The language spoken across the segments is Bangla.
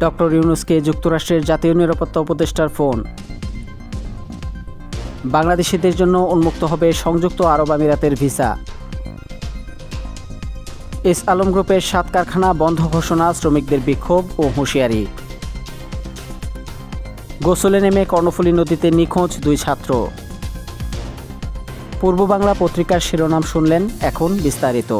ডক্টর ইউনূসকে যুক্তরাষ্ট্রের জাতীয় নিরাপত্তা উপদেষ্টার ফোন। বাংলাদেশিদের জন্য উন্মুক্ত হবে সংযুক্ত আরব আমিরাতের ভিসা। এস আলম গ্রুপের 7 কারখানা বন্ধ ঘোষণা, শ্রমিকদের বিক্ষোভ ও হুঁশিয়ারি। গোসলে নেমে কর্ণফুলী নদীতে নিখোঁজ 2 ছাত্র। পূর্ব বাংলা পত্রিকার শিরোনাম শুনলেন, এখন বিস্তারিত।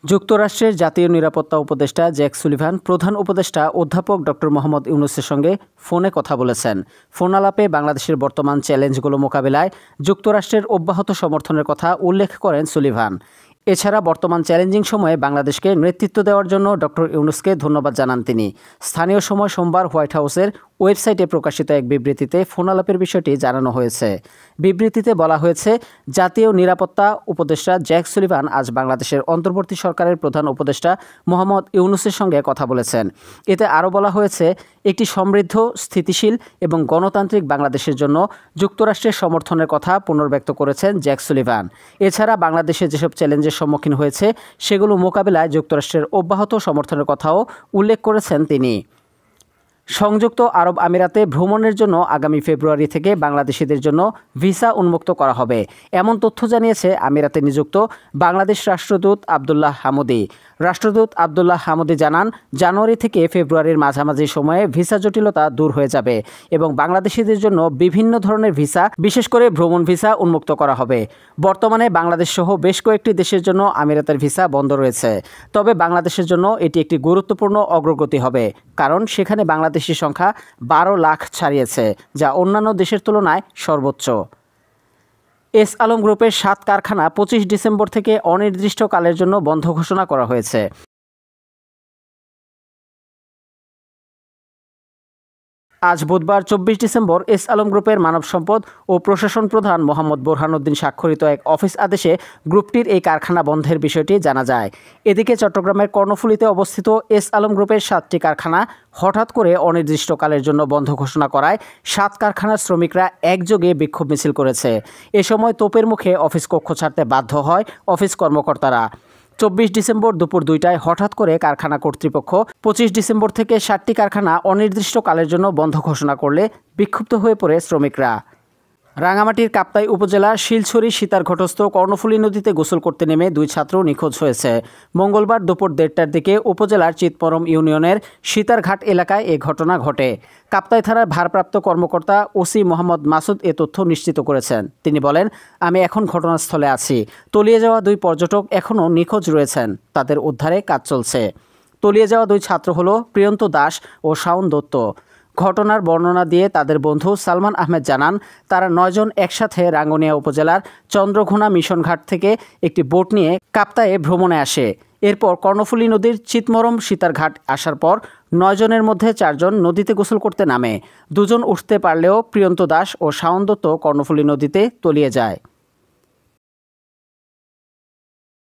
যুক্তরাষ্ট্রের জাতীয় নিরাপত্তা উপদেষ্টা জ্যাক সুলিভান প্রধান উপদেষ্টা অধ্যাপক ডক্টর মোহাম্মদ ইউনূসের সঙ্গে ফোনে কথা বলেছেন। ফোন আলাপে বাংলাদেশের বর্তমান চ্যালেঞ্জগুলো মোকাবিলায় যুক্তরাষ্ট্রের অব্যাহত সমর্থনের কথা উল্লেখ করেন সুলিভান। এছাড়া বর্তমান চ্যালেঞ্জিং সময়ে বাংলাদেশকে নেতৃত্ব দেওয়ার জন্য ডক্টর ইউনূসকে ধন্যবাদ জানান তিনি। স্থানীয় সময় সোমবার হোয়াইট হাউসের ওয়েবসাইটে প্রকাশিত এক বিবৃতিতে ফোন আলাপের বিষয়টি জানানো হয়েছে। বিবৃতিতে বলা হয়েছে, জাতীয় নিরাপত্তা উপদেষ্টা জ্যাক সুলিভান আজ বাংলাদেশের অন্তর্বর্তী সরকারের প্রধান উপদেষ্টা মোহাম্মদ ইউনূসের সঙ্গে কথা বলেছেন। এতে আরও বলা হয়েছে, একটি সমৃদ্ধ, স্থিতিশীল এবং গণতান্ত্রিক বাংলাদেশের জন্য যুক্তরাষ্ট্রের সমর্থনের কথা পুনর্ব্যক্ত করেছেন জ্যাক সুলিভান। এছাড়া বাংলাদেশে যেসব চ্যালেঞ্জের সম্মুখীন হয়েছে সেগুলো মোকাবিলায় যুক্তরাষ্ট্রের অব্যাহত সমর্থনের কথাও উল্লেখ করেছেন তিনি। সংযুক্ত আরব আমিরাতে ভ্রমণের জন্য আগামী ফেব্রুয়ারি থেকে বাংলাদেশিদের জন্য ভিসা উন্মুক্ত করা হবে, এমন তথ্য জানিয়েছে আমিরাতে নিযুক্ত বাংলাদেশ রাষ্ট্রদূত আবদুল্লাহ হামুদি। রাষ্ট্রদূত আবদুল্লাহ হামুদি জানান, জানুয়ারি থেকে ফেব্রুয়ারির মাঝামাঝি সময়ে ভিসা জটিলতা দূর হয়ে যাবে এবং বাংলাদেশিদের জন্য বিভিন্ন ধরনের ভিসা, বিশেষ করে ভ্রমণ ভিসা উন্মুক্ত করা হবে। বর্তমানে বাংলাদেশ সহ বেশ কয়েকটি দেশের জন্য আমিরাতের ভিসা বন্ধ রয়েছে। তবে বাংলাদেশের জন্য এটি একটি গুরুত্বপূর্ণ অগ্রগতি হবে, কারণ সেখানে বাংলাদেশি সংখ্যা 12 লাখ ছাড়িয়েছে, যা অন্যান্য দেশের তুলনায় সর্বোচ্চ। এস আলম গ্রুপের 7 কারখানা 25 ডিসেম্বর থেকে অনির্দিষ্টকালের জন্য বন্ধ ঘোষণা করা হয়েছে। আজ বুধবার 24 ডিসেম্বর এস আলম গ্রুপের মানব সম্পদ ও প্রশাসন প্রধান মোহাম্মদ বোরহানউদ্দিন স্বাক্ষরিত এক অফিস আদেশে গ্রুপটির এই কারখানা বন্ধের বিষয়টি জানা যায়। এদিকে চট্টগ্রামের কর্ণফুলীতে অবস্থিত এস আলম গ্রুপের 7টি কারখানা হঠাৎ করে অনির্দিষ্টকালের জন্য বন্ধ ঘোষণা করায় 7 কারখানার শ্রমিকরা একযোগে বিক্ষোভ মিছিল করেছে। এ সময় তোপের মুখে অফিস কক্ষ ছাড়তে বাধ্য হয় অফিস কর্মকর্তারা। 24 ডিসেম্বর দুপুর 2টায় হঠাৎ করে কারখানা কর্তৃপক্ষ 25 ডিসেম্বর থেকে 7টি কারখানা অনির্দিষ্টকালের জন্য বন্ধ ঘোষণা করলে বিক্ষুব্ধ হয়ে পড়ে শ্রমিকরা। রাঙামাটির কাপ্তাই উপজেলার শিলছড়ি সীতারঘটস্থ কর্ণফুলী নদীতে গোসল করতে নেমে 2 ছাত্র নিখোঁজ হয়েছে। মঙ্গলবার দুপুর 1:30টার দিকে উপজেলার চিতমরম ইউনিয়নের সীতারঘাট এলাকায় এ ঘটনা ঘটে। কাপ্তাই থানার ভারপ্রাপ্ত কর্মকর্তা ওসি মোহাম্মদ মাসুদ এ তথ্য নিশ্চিত করেছেন। তিনি বলেন, আমি এখন ঘটনাস্থলে আছি। তলিয়ে যাওয়া 2 পর্যটক এখনও নিখোঁজ রয়েছেন, তাদের উদ্ধারে কাজ চলছে। তলিয়ে যাওয়া 2 ছাত্র হলো প্রিয়ন্ত দাস ও শাওন দত্ত। ঘটনার বর্ণনা দিয়ে তাদের বন্ধু সালমান আহমেদ জানান, তারা 9 জন একসাথে রাঙ্গুনিয়া উপজেলার চন্দ্রঘোনা মিশন ঘাট থেকে একটি বোট নিয়ে কাপ্তায়ে ভ্রমণে আসে। এরপর কর্ণফুলী নদীর চিতমরম সীতারঘাট আসার পর 9 জনের মধ্যে 4 জন নদীতে গোসল করতে নামে। 2 জন উঠতে পারলেও প্রিয়ন্ত দাস ও শাওন দত্ত কর্ণফুলী নদীতে তলিয়ে যায়।